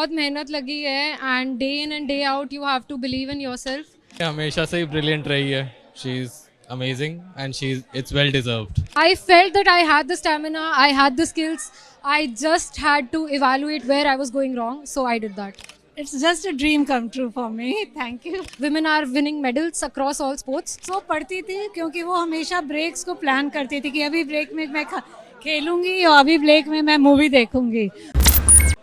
बहुत मेहनत लगी है and day in and day out you have to believe in yourself. हमेशा से ही ब्रिलियंट रही है. She is amazing and she it's well deserved. I felt that I had the stamina, I had the skills. I just had to evaluate where I was going wrong, so I did that. It's just a dream come true for me. Thank you. Women are winning medals across all sports. वो पढ़ती थी क्योंकि वो हमेशा breaks को plan करती थी कि अभी ब्रेक में मैं खेलूंगी और अभी ब्रेक में मैं मूवी देखूंगी।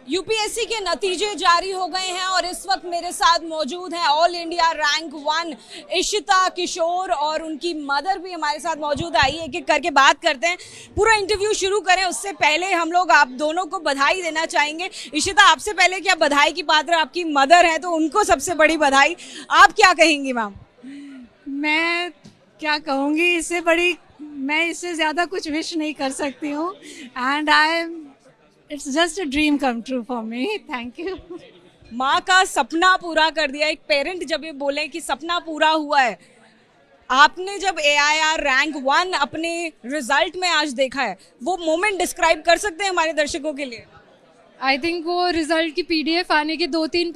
यूपीएससी के नतीजे जारी हो गए हैं और इस वक्त मेरे साथ मौजूद हैं ऑल इंडिया रैंक 1 इशिता किशोर और उनकी मदर भी हमारे साथ मौजूद है। आइए एक एक करके बात करते हैं। पूरा इंटरव्यू शुरू करें उससे पहले हम लोग आप दोनों को बधाई देना चाहेंगे। इशिता, आपसे पहले क्या बधाई की पात्र आपकी मदर है, तो उनको सबसे बड़ी बधाई। आप क्या कहेंगी मैम? मैं क्या कहूँगी, इससे बड़ी मैं इससे ज़्यादा कुछ विश नहीं कर सकती हूँ। And it's just a dream come true for me. Thank you. माँ का सपना पूरा कर दिया। एक पेरेंट जब ये बोले कि सपना पूरा हुआ है, आपने जब AIR रैंक 1 अपने रिजल्ट में आज देखा है, वो मोमेंट डिस्क्राइब कर सकते हैं हमारे दर्शकों के लिए? आई थिंक वो रिजल्ट की PDF आने के 2-3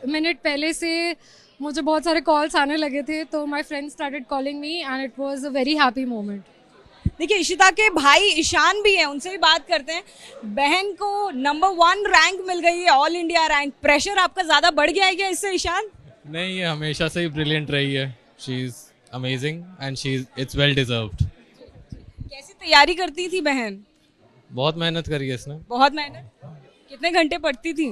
मिनट पहले से मुझे बहुत सारे कॉल्स आने लगे थे, तो my friends started calling me and it was a very happy moment. देखिए, इशिता के भाई ईशान भी हैं, उनसे भी बात करते हैं। बहन को नंबर 1 रैंक मिल गई है, ऑल इंडिया रैंक। प्रेशर आपका ज़्यादा बढ़ गया है क्या इससे ईशान? नहीं, ये हमेशा से ही ब्रिलियंट रही है. She is amazing and she it's well deserved. कैसी तैयारी करती थी बहन? बहुत मेहनत करी है इसने. बहुत मेहनत। कितने घंटे पढ़ती थी?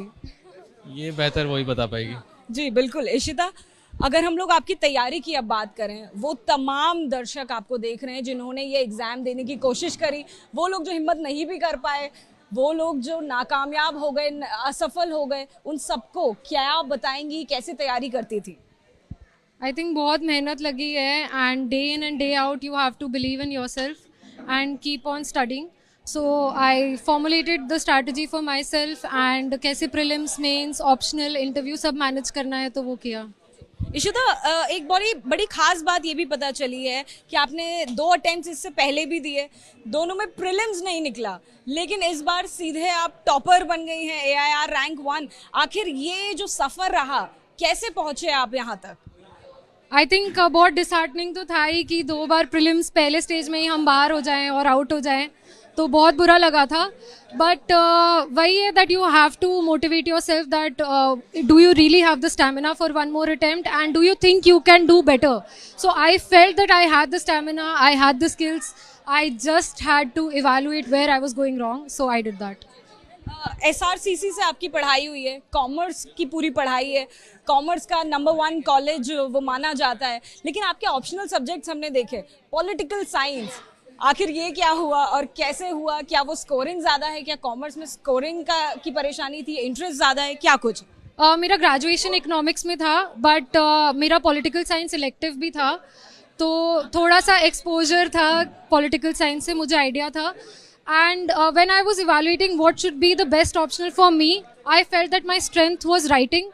ये बेहतर वही बता पाएगी. जी बिल्कुल। इशिता, अगर हम लोग आपकी तैयारी की अब बात करें, वो तमाम दर्शक आपको देख रहे हैं जिन्होंने ये एग्ज़ाम देने की कोशिश करी, वो लोग जो हिम्मत नहीं भी कर पाए, वो लोग जो नाकामयाब हो गए, असफल हो गए, उन सबको क्या आप बताएंगी, कैसे तैयारी करती थी? आई थिंक बहुत मेहनत लगी है and day in and day out you have to believe in yourself and keep on studying. So I formulated the strategy for my self and कैसे प्रीलिम्स, मेंस, ऑप्शनल, इंटरव्यू सब manage करना है, तो वो किया. इशिता, एक बड़ी खास बात ये भी पता चली है कि आपने 2 अटेम्प्ट्स इससे पहले भी दिए, दोनों में प्रीलिम्स नहीं निकला, लेकिन इस बार सीधे आप टॉपर बन गई हैं AIR रैंक 1। आखिर ये जो सफ़र रहा, कैसे पहुँचे आप यहाँ तक? आई थिंक बहुत डिसहार्टनिंग तो था ही कि 2 बार प्रीलिम्स पहले स्टेज में ही हम बाहर हो जाएं और आउट हो जाएं, तो बहुत बुरा लगा था. बट वही है that you have to motivate your self that do you really have the stamina for one more attempt and do you think you can do better. So I felt that I had the stamina, I had the skills. I just had to evaluate where I was going wrong, so I did that. SRCC से आपकी पढ़ाई हुई है, commerce की पूरी पढ़ाई है, commerce का नंबर 1 कॉलेज वो माना जाता है, लेकिन आपके ऑप्शनल सब्जेक्ट्स हमने देखे, पॉलिटिकल साइंस, आखिर ये क्या हुआ और कैसे हुआ? क्या वो स्कोरिंग ज़्यादा है? क्या कॉमर्स में स्कोरिंग की परेशानी थी, इंटरेस्ट ज़्यादा है, क्या कुछ? मेरा ग्रेजुएशन इकोनॉमिक्स में था, बट मेरा पॉलिटिकल साइंस सिलेक्टिव भी था, तो थोड़ा सा एक्सपोजर था पॉलिटिकल साइंस से, मुझे आइडिया था. And when I was evaluating what should be the best optional for me, I felt that my strength was writing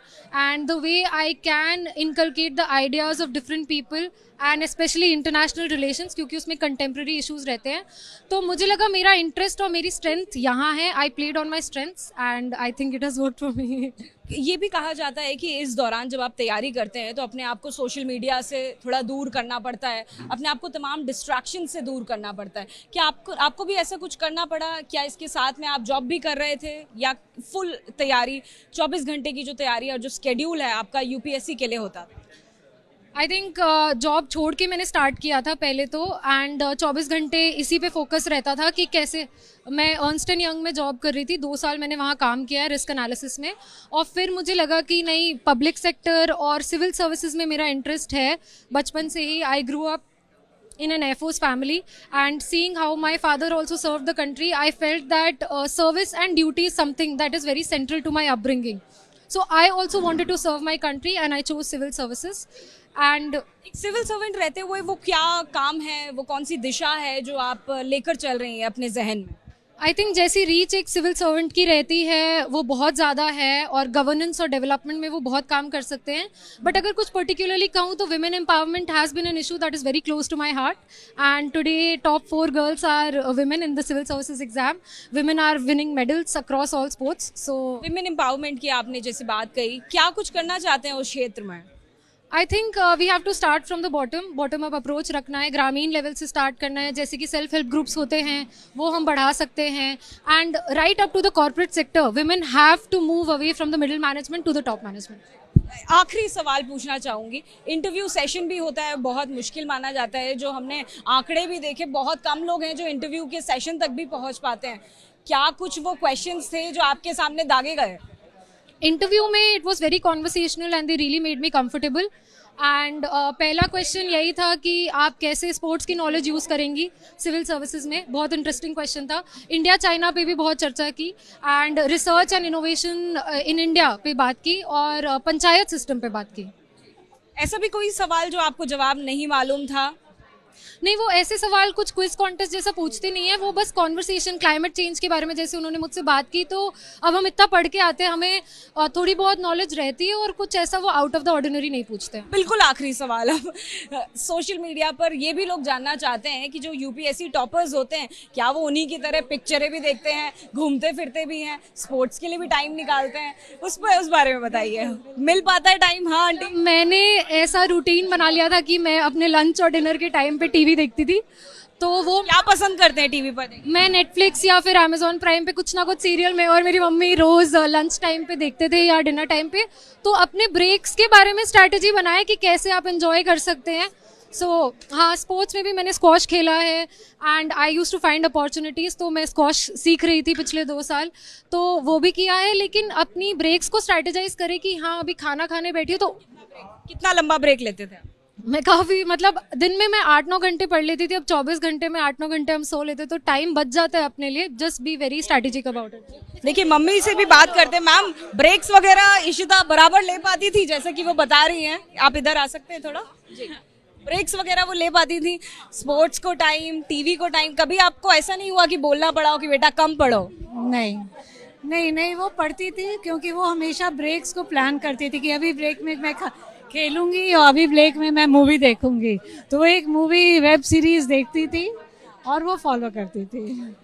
and the way I can inculcate the ideas of different people and especially international relations, क्योंकि उसमें contemporary issues रहते हैं. तो मुझे लगा मेरा interest और मेरी स्ट्रेंथ यहाँ है. I played on my strengths and I think it has worked for me. ये भी कहा जाता है कि इस दौरान जब आप तैयारी करते हैं तो अपने आप को सोशल मीडिया से थोड़ा दूर करना पड़ता है, अपने आप को तमाम डिस्ट्रैक्शन से दूर करना पड़ता है. क्या आपको भी ऐसा कुछ करना पड़ा? क्या इसके साथ में आप जॉब भी कर रहे थे या फुल तैयारी 24 घंटे की जो तैयारी और जो स्केड्यूल है आपका यूपीएससी के लिए होता था? आई थिंक जॉब छोड़ के मैंने स्टार्ट किया था पहले तो, एंड 24 घंटे इसी पे फोकस रहता था कि कैसे. मैं अर्नस्ट एंड यंग में जॉब कर रही थी, 2 साल मैंने वहाँ काम किया है रिस्क एनालिसिस में, और फिर मुझे लगा कि नहीं, पब्लिक सेक्टर और सिविल सर्विसेज में मेरा इंटरेस्ट है बचपन से ही. I grew up in an Air Force family and seeing how my father also served the country, I felt that service and duty is something that is very central to my upbringing. So I also wanted to serve my country and I chose civil services. And एक civil servant रहते हुए वो क्या काम है, वो कौन सी दिशा है जो आप लेकर चल रही हैं अपने जहन में? आई थिंक जैसी रीच एक सिविल सर्वेंट की रहती है वो बहुत ज़्यादा है, और गवर्नेंस और डेवलपमेंट में वो बहुत काम कर सकते हैं. बट अगर कुछ पर्टिकुलरली कहूँ तो women empowerment has been an issue that is very close to my heart. And today top 4 girls are women in the civil services exam. Women are winning medals across all sports. So women empowerment की आपने जैसे बात कही, क्या कुछ करना चाहते हैं उस क्षेत्र में? I think we have to start from the bottom up approach रखना है. ग्रामीण लेवल से स्टार्ट करना है. जैसे कि सेल्फ हेल्प ग्रुप्स होते हैं वो हम बढ़ा सकते हैं. And right up to the corporate sector women have to move away from the middle management to the top management. आखिरी सवाल पूछना चाहूंगी. इंटरव्यू सेशन भी होता है, बहुत मुश्किल माना जाता है. जो हमने आंकड़े भी देखे, बहुत कम लोग हैं जो इंटरव्यू के सेशन तक भी पहुंच पाते हैं. क्या कुछ वो क्वेश्चंस थे जो आपके सामने दागे गए? इंटरव्यू में it was very conversational and they really made me comfortable. And पहला क्वेश्चन यही था कि आप कैसे स्पोर्ट्स की नॉलेज यूज़ करेंगी सिविल सर्विसेज में. बहुत इंटरेस्टिंग क्वेश्चन था. इंडिया चाइना पे भी बहुत चर्चा की. And research and innovation in India पे बात की, और पंचायत सिस्टम पे बात की. ऐसा भी कोई सवाल जो आपको जवाब नहीं मालूम था? नहीं, वो ऐसे सवाल कुछ क्विज कॉन्टेस्ट जैसा पूछते नहीं है. वो बस कॉन्वर्सेशन क्लाइमेट चेंज के बारे में जैसे उन्होंने मुझसे बात की, तो अब हम इतना पढ़ के आते हैं, हमें थोड़ी बहुत नॉलेज रहती है, और कुछ ऐसा वो आउट ऑफ द ऑर्डिनरी नहीं पूछते हैं. बिल्कुल आखिरी सवाल. अब सोशल मीडिया पर ये भी लोग जानना चाहते हैं कि जो यूपीएससी टॉपर्स होते हैं, क्या वो उन्हीं की तरह पिक्चरें भी देखते हैं, घूमते फिरते भी हैं, स्पोर्ट्स के लिए भी टाइम निकालते हैं? उस बारे में बताइए. मिल पाता है टाइम? हाँ आंटी. मैंने ऐसा रूटीन बना लिया था कि मैं अपने लंच और डिनर के टाइम पे टीवी देखती थी. तो वो क्या पसंद करते हैं टीवी पर देखना? मैं नेटफ्लिक्स या फिर अमेजॉन प्राइम पे कुछ ना कुछ सीरियल में, और मेरी मम्मी रोज लंच टाइम पे देखते थे या डिनर टाइम पे. तो अपने ब्रेक्स के बारे में स्ट्रैटेजी बनाया कि कैसे आप एंजॉय कर सकते हैं. सो हाँ, स्पोर्ट्स में भी मैंने स्क्वॉश खेला है, and I use to find opportunities. तो मैं स्क्वॉश सीख रही थी पिछले 2 साल, तो वो भी किया है. लेकिन अपनी ब्रेक्स को स्ट्रैटेजाइज करें कि हाँ अभी खाना खाने बैठी हूँ. तो कितना लंबा ब्रेक लेते थे? मैं काफ़ी, मतलब दिन में मैं 8-9 घंटे पढ़ लेती थी. अब 24 घंटे में 8-9 घंटे हम सो लेते, तो टाइम बच जाता है अपने लिए. Just be very strategic about it. देखिए, मम्मी से भी बात करते हैं. मैम, ब्रेक्स वगैरह इशिता बराबर ले पाती थी, जैसे कि वो बता रही हैं? आप इधर आ सकते हैं थोड़ा जी. ब्रेक्स वगैरह वो ले पाती थी? स्पोर्ट्स को टाइम, टीवी को टाइम, कभी आपको ऐसा नहीं हुआ कि बोलना पड़ा हो कि बेटा कम पढ़ो? नहीं नहीं नहीं, वो पढ़ती थी, क्योंकि वो हमेशा ब्रेक्स को प्लान करती थी कि अभी ब्रेक में मैं खेलूंगी और अभी ब्रेक में मैं मूवी देखूंगी. तो वो एक मूवी वेब सीरीज देखती थी और वो फॉलो करती थी.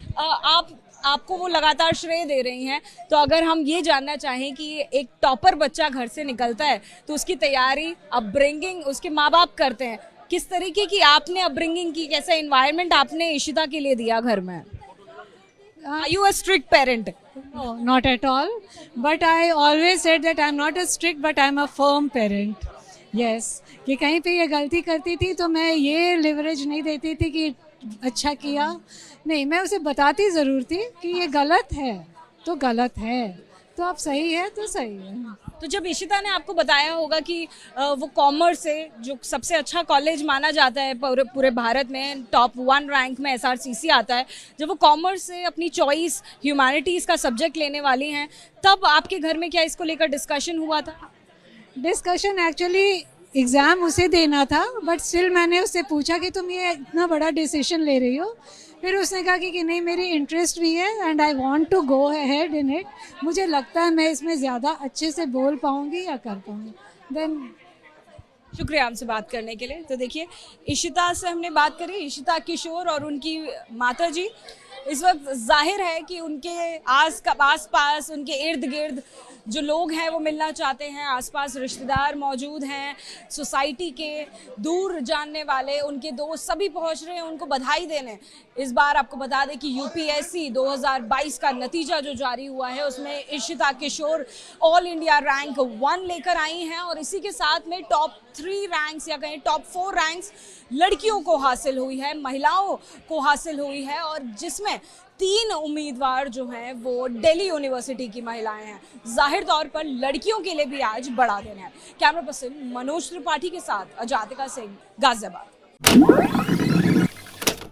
आपको वो लगातार श्रेय दे रही हैं. तो अगर हम ये जानना चाहें कि एक टॉपर बच्चा घर से निकलता है तो उसकी तैयारी, अपब्रिंगिंग उसके माँ बाप करते हैं, किस तरीके की आपने अपब्रिंगिंग की, कैसा एनवायरनमेंट आपने इशिता के लिए दिया घर में? Are you a strict parent? No, not at all. But I always said that I'm not a strict, but I'm a firm parent. Yes. कि कहीं पे ये गलती करती थी तो मैं ये लिवरेज नहीं देती थी कि अच्छा किया. नहीं, मैं उसे बताती ज़रूर थी कि ये गलत है तो गलत है, तो अब सही है तो सही है. तो जब इशिता ने आपको बताया होगा कि वो कॉमर्स से, जो सबसे अच्छा कॉलेज माना जाता है पूरे भारत में, टॉप 1 रैंक में एसआरसीसी आता है, जब वो कॉमर्स से अपनी चॉइस ह्यूमैनिटीज़ का सब्जेक्ट लेने वाली हैं, तब आपके घर में क्या इसको लेकर डिस्कशन हुआ था? डिस्कशन एक्चुअली एग्ज़ाम उसे देना था, बट स्टिल मैंने उससे पूछा कि तुम ये इतना बड़ा डिसीजन ले रही हो. फिर उसने कहा कि नहीं, मेरी इंटरेस्ट भी है and I want to go ahead in it. मुझे लगता है मैं इसमें ज़्यादा अच्छे से बोल पाऊँगी या कर पाऊँगी. देन शुक्रिया हमसे बात करने के लिए. तो देखिए, इशिता से हमने बात करी, इशिता किशोर और उनकी माता जी. इस वक्त जाहिर है कि उनके आस पास, उनके इर्द गिर्द जो लोग हैं वो मिलना चाहते हैं. आसपास रिश्तेदार मौजूद हैं, सोसाइटी के दूर जानने वाले, उनके दोस्त सभी पहुंच रहे हैं उनको बधाई देने. इस बार आपको बता दें कि यूपीएससी 2022 का नतीजा जो जारी हुआ है उसमें इशिता किशोर ऑल इंडिया रैंक 1 लेकर आई हैं, और इसी के साथ में टॉप 3 रैंक्स या कहें टॉप 4 रैंक्स लड़कियों को हासिल हुई है, महिलाओं को हासिल हुई है, और जिसमें 3 उम्मीदवार जो हैं वो दिल्ली यूनिवर्सिटी की महिलाएं हैं. जाहिर तौर पर लड़कियों के लिए भी आज बड़ा दिन है. कैमरा पर्सन मनोज त्रिपाठी के साथ अजातिका सिंह, गाजियाबाद.